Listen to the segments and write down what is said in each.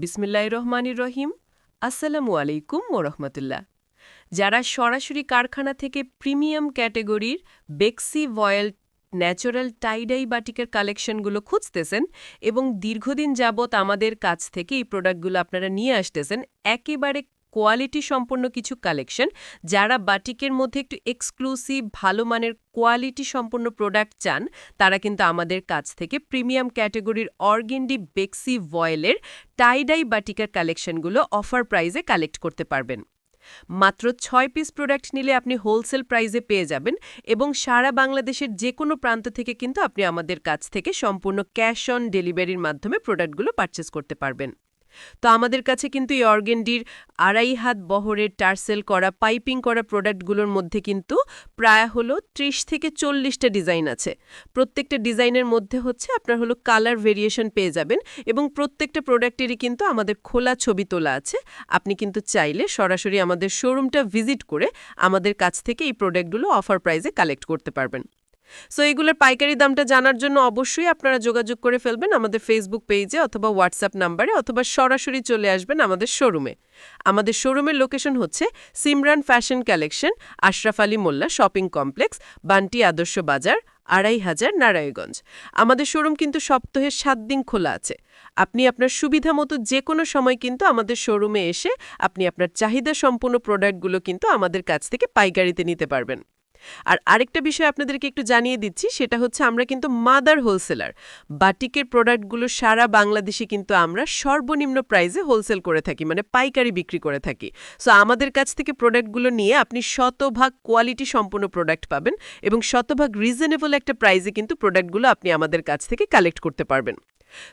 বিসমিল্লাহির রহমানির রহিম। আসসালামু আলাইকুম ওয়া রাহমাতুল্লাহ। যারা সরাসরি কারখানা থেকে প্রিমিয়াম ক্যাটাগরির বেক্সি ভয়েল ন্যাচারাল টাইডাই বাটিকের কালেকশনগুলো খুঁজতেছেন এবং দীর্ঘদিন যাবৎ আমাদের কাছ থেকে এই প্রোডাক্টগুলো আপনারা নিয়ে আসতেছেন, একেবারে কোয়ালিটি সম্পন্ন কিছু কালেকশন, যারা বাটিকের মধ্যে একটু এক্সক্লুসিভ ভালো মানের কোয়ালিটি সম্পন্ন প্রোডাক্ট চান, তারা কিন্তু আমাদের কাছ থেকে প্রিমিয়াম ক্যাটাগরির অর্গেন্ডি বেক্সি ভয়েলের টাইডাই বাটিকের কালেকশনগুলো অফার প্রাইজে কালেক্ট করতে পারবেন। মাত্র ৬ পিস প্রোডাক্ট নিলে আপনি হোলসেল প্রাইজে পেয়ে যাবেন এবং সারা বাংলাদেশের যে কোনো প্রান্ত থেকে কিন্তু আপনি আমাদের কাছ থেকে সম্পূর্ণ ক্যাশ অন ডেলিভারির মাধ্যমে প্রোডাক্টগুলো পারচেস করতে পারবেন। তো আমাদের কাছে কিন্তু এই অর্গেন্ডির ২.৫ হাত বহরের টার্সেল করা পাইপিং করা প্রোডাক্টগুলোর মধ্যে কিন্তু প্রায় হলো ৩০ থেকে ৪০টা ডিজাইন আছে। প্রত্যেকটা ডিজাইনের মধ্যে আপনার কালার ভেরিয়েশন পেয়ে যাবেন এবং প্রত্যেকটা প্রোডাক্টেরই কিন্তু আমাদের খোলা ছবি তোলা আছে। আপনি কিন্তু চাইলে সরাসরি আমাদের শোরুমটা ভিজিট করে আমাদের কাছ থেকে এই প্রোডাক্টগুলো অফার প্রাইজে কালেক্ট করতে পারবেন। সো এগুলোর পাইকারি দামটা জানার জন্য অবশ্যই আপনারা যোগাযোগ করে ফেলবেন আমাদের ফেসবুক পেজে অথবা হোয়াটসঅ্যাপ নাম্বারে, অথবা সরাসরি চলে আসবেন আমাদের শোরুমে। আমাদের শোরুমের লোকেশন হচ্ছে Simran fashion collection, Ashraf Ali Molla shopping complex, Bunty আদর্শ বাজার, ২৫০০ নারায়ণগঞ্জ। আমাদের শোরুম কিন্তু সপ্তাহে ৭ দিন খোলা আছে। আপনি আপনার সুবিধা মতো যে কোনো সময় কিন্তু আমাদের শোরুমে এসে আপনি আপনার চাহিদা সম্পূর্ণ প্রোডাক্টগুলো কিন্তু আমাদের কাছ থেকে পাইকারিতে নিতে পারবেন। আর আরেকটা বিষয় আপনাদেরকে একটু জানিয়ে দিচ্ছি, সেটা হচ্ছে আমরা কিন্তু মাদার হোলসেলার। বাটিকের প্রোডাক্টগুলো সারা বাংলাদেশে কিন্তু আমরা সর্বনিম্ন প্রাইসে হোলসেল করে থাকি, মানে পাইকারি বিক্রি করে থাকি। সো আমাদের কাছ থেকে প্রোডাক্টগুলো নিয়ে আপনি শতভাগ কোয়ালিটি সম্পন্ন প্রোডাক্ট পাবেন এবং শতভাগ রিজনেবল একটা প্রাইসে কিন্তু প্রোডাক্টগুলো আপনি আমাদের কাছ থেকে কালেক্ট করতে পারবেন।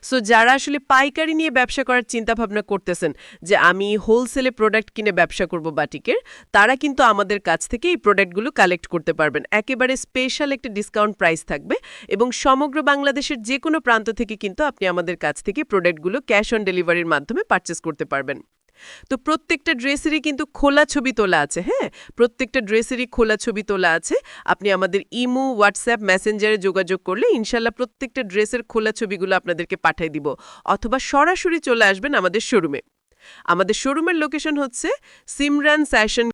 সো যারা আসলে পাইকারি নিয়ে ব্যবসা করার চিন্তাভাবনা করতেছেন যে আমি হোলসেলে প্রোডাক্ট কিনে ব্যবসা করব বাটিকের, তারা কিন্তু আমাদের কাছ থেকে এই প্রোডাক্টগুলো কালেক্ট করতে পারবেন। একেবারে স্পেশাল একটা ডিসকাউন্ট প্রাইস থাকবে এবং সমগ্র বাংলাদেশের যে কোনো প্রান্ত থেকে কিন্তু আপনি আমাদের কাছ থেকে প্রোডাক্টগুলো ক্যাশ অন ডেলিভারির মাধ্যমে পারচেস করতে পারবেন। তো প্রত্যেকটা ড্রেসেরই কিন্তু খোলা ছবি তোলা আছে। প্রত্যেকটা ড্রেসেরই খোলা ছবি তোলা আছে। আপনি আমাদের ইমো, হোয়াটসঅ্যাপ, মেসেঞ্জারে যোগাযোগ করলে ইনশাল্লাহ প্রত্যেকটা ড্রেসের খোলা ছবিগুলো আপনাদেরকে পাঠিয়ে দিব, অথবা সরাসরি চলে আসবেন আমাদের শোরুমে। আমাদের শোরুমের লোকেশন হচ্ছে সিমরান ফ্যাশন